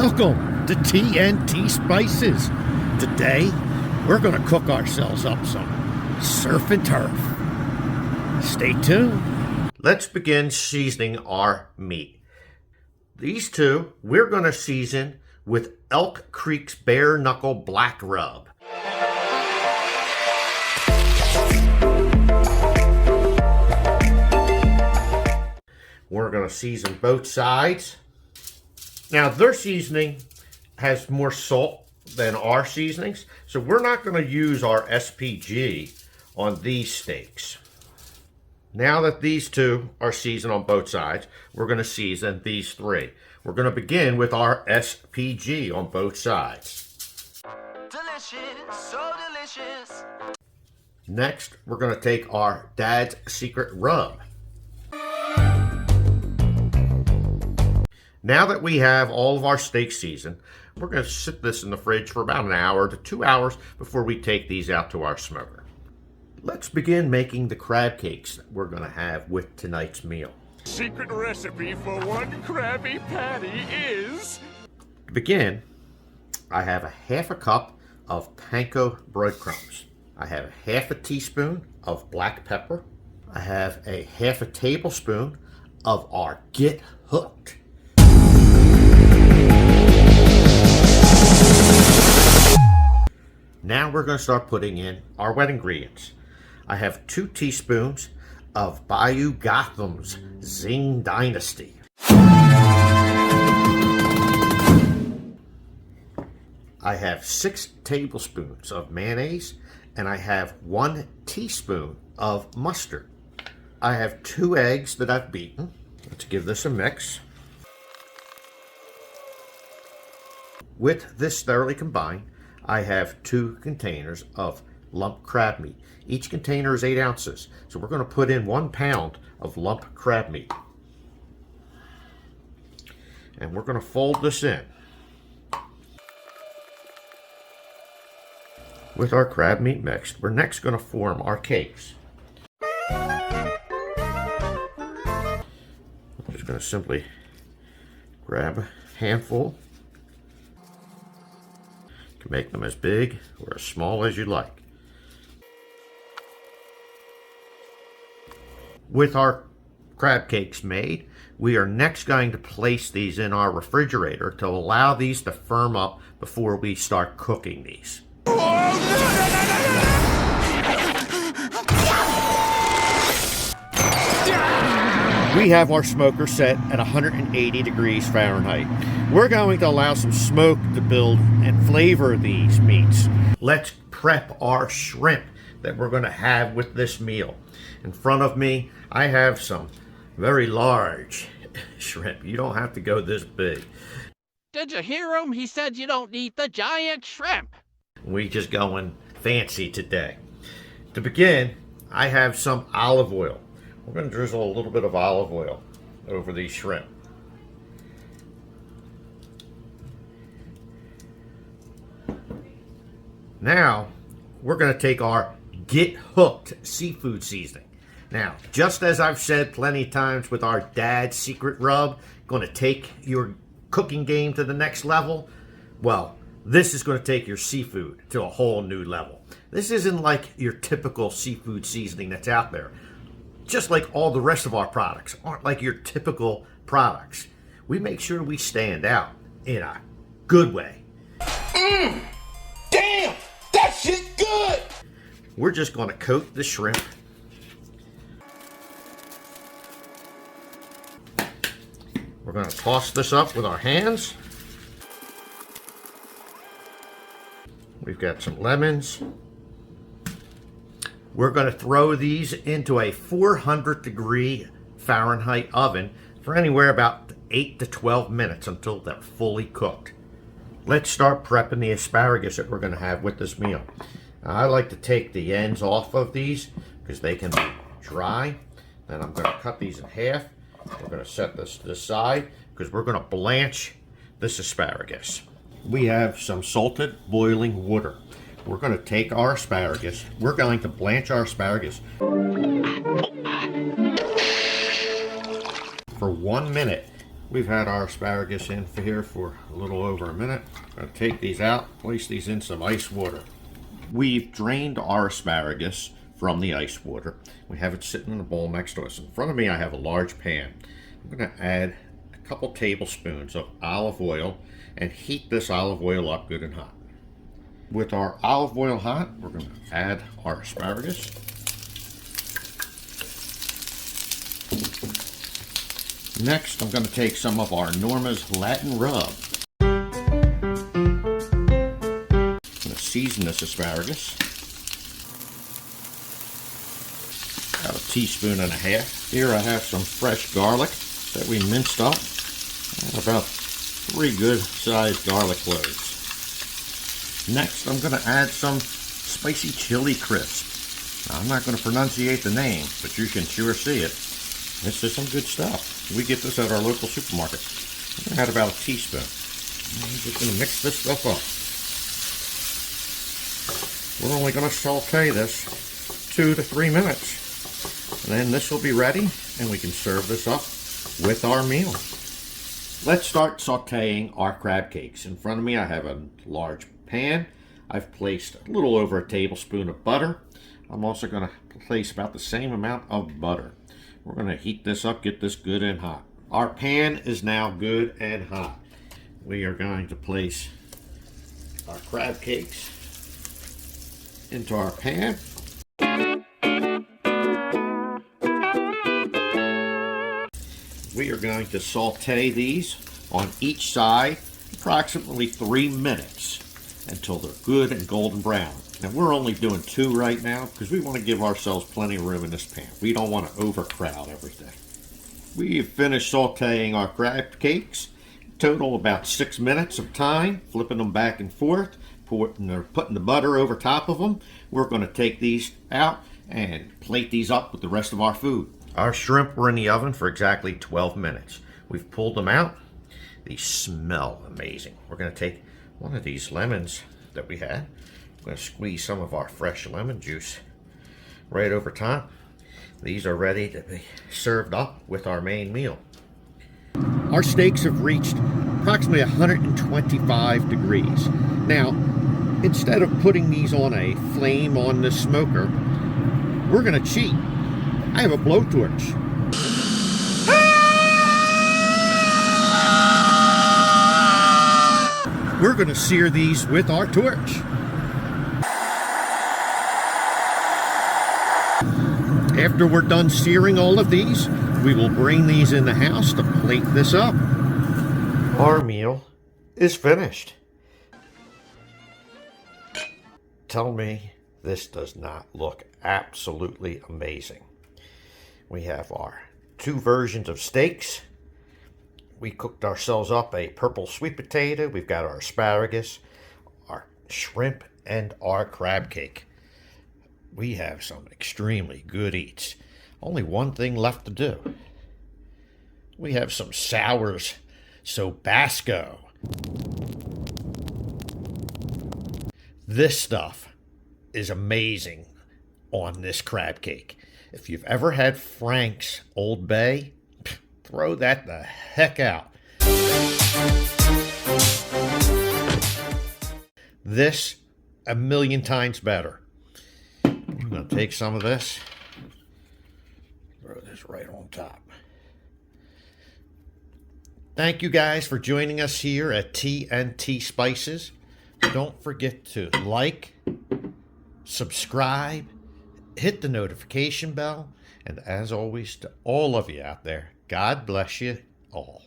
Welcome to Tntspices. Today, we're going to cook ourselves up some surf and turf. Stay tuned. Let's begin seasoning our meat. These two, we're going to season with Elk Creek's Bare Knuckle Black Rub. We're going to season both sides. Now, their seasoning has more salt than our seasonings, so we're not going to use our SPG on these steaks. Now that these two are seasoned on both sides, we're going to season these three. We're going to begin with our SPG on both sides. Delicious, so delicious. Next, we're going to take our Dad's Secret Rub. Now that we have all of our steaks seasoned, we're going to sit this in the fridge for about an hour to 2 hours before we take these out to our smoker. Let's begin making the crab cakes that we're going to have with tonight's meal. Secret recipe for one Krabby Patty is... To begin, I have a half a cup of panko breadcrumbs. I have a half a teaspoon of black pepper. I have a half a tablespoon of our Get Hooked. Now we're going to start putting in our wet ingredients. I have 2 teaspoons of Bayou Gotham's Zing Dynasty. I have 6 tablespoons of mayonnaise, and I have 1 teaspoon of mustard. I have 2 eggs that I've beaten. Let's give this a mix. With this thoroughly combined, I have 2 containers of lump crab meat. Each container is 8 ounces, so we're going to put in 1 pound of lump crab meat. And we're going to fold this in. With our crab meat mixed, we're next going to form our cakes. I'm just going to simply grab a handful. You can make them as big or as small as you like. With our crab cakes made, we are next going to place these in our refrigerator to allow these to firm up before we start cooking these. We have our smoker set at 180 degrees Fahrenheit. We're going to allow some smoke to build and flavor these meats. Let's prep our shrimp that we're going to have with this meal. In front of me, I have some very large shrimp. You don't have to go this big. Did you hear him? He said you don't eat the giant shrimp. We just going fancy today. To begin, I have some olive oil. We're going to drizzle a little bit of olive oil over these shrimp. Now, we're going to take our Get Hooked seafood seasoning. Now, just as I've said plenty of times with our Dad's Secret Rub, going to take your cooking game to the next level. Well, this is going to take your seafood to a whole new level. This isn't like your typical seafood seasoning that's out there. Just like all the rest of our products aren't like your typical products. We make sure we stand out in a good way. Damn! That shit's good! We're just going to coat the shrimp. We're going to toss this up with our hands. We've got some lemons. We're going to throw these into a 400 degree Fahrenheit oven for anywhere about 8 to 12 minutes until they're fully cooked. Let's start prepping the asparagus that we're going to have with this meal. Now, I like to take the ends off of these because they can be dry. Then I'm going to cut these in half. We're going to set this to the side because we're going to blanch this asparagus. We have some salted boiling water. We're going to take our asparagus. We're going to blanch our asparagus for 1 minute We've had our asparagus in for here for a little over a minute. I'm going to take these out, place these in some ice water. We've drained our asparagus from the ice water. We have it sitting in a bowl next to us. In front of me I have a large pan. I'm going to add a couple tablespoons of olive oil and heat this olive oil up good and hot. With our olive oil hot, we're going to add our asparagus. Next, I'm going to take some of our Norma's Latin rub. I'm going to season this asparagus. About a teaspoon and a half. Here I have some fresh garlic that we minced up. And about 3 good sized garlic cloves. Next, I'm going to add some spicy chili crisp. Now, I'm not going to pronunciate the name, but you can sure see it. This is some good stuff. We get this at our local supermarket. I'm going to add about a teaspoon. I'm just going to mix this stuff up. We're only going to saute this 2 to 3 minutes. And then this will be ready, and we can serve this up with our meal. Let's start sauteing our crab cakes. In front of me I have a large pan. I've placed a little over a tablespoon of butter. I'm also going to place about the same amount of butter. We're going to heat this up, get this good and hot. Our pan is now good and hot. We are going to place our crab cakes into our pan. We are going to saute these on each side approximately 3 minutes until they're good and golden brown. Now we're only doing 2 right now because we want to give ourselves plenty of room in this pan. We don't want to overcrowd everything. We've finished sauteing our crab cakes. Total about 6 minutes of time, flipping them back and forth, putting the butter over top of them. We're going to take these out and plate these up with the rest of our food. Our shrimp were in the oven for exactly 12 minutes. We've pulled them out. These smell amazing. We're going to take one of these lemons that we had. I'm going to squeeze some of our fresh lemon juice right over top. These are ready to be served up with our main meal. Our steaks have reached approximately 125 degrees. Now, instead of putting these on a flame on the smoker, we're going to cheat. I have a blowtorch. We're going to sear these with our torch. After we're done searing all of these, we will bring these in the house to plate this up. Our meal is finished. Tell me this does not look absolutely amazing. We have our 2 versions of steaks. We cooked ourselves up a purple sweet potato. We've got our asparagus, our shrimp, and our crab cake. We have some extremely good eats. Only one thing left to do. We have some sours Sobasco. This stuff is amazing on this crab cake. If you've ever had Frank's Old Bay, throw that the heck out. This, a million times better. I'm going to take some of this, throw this right on top. Thank you guys for joining us here at Tntspices. Don't forget to like, subscribe, hit the notification bell, and as always, to all of you out there, God bless you all.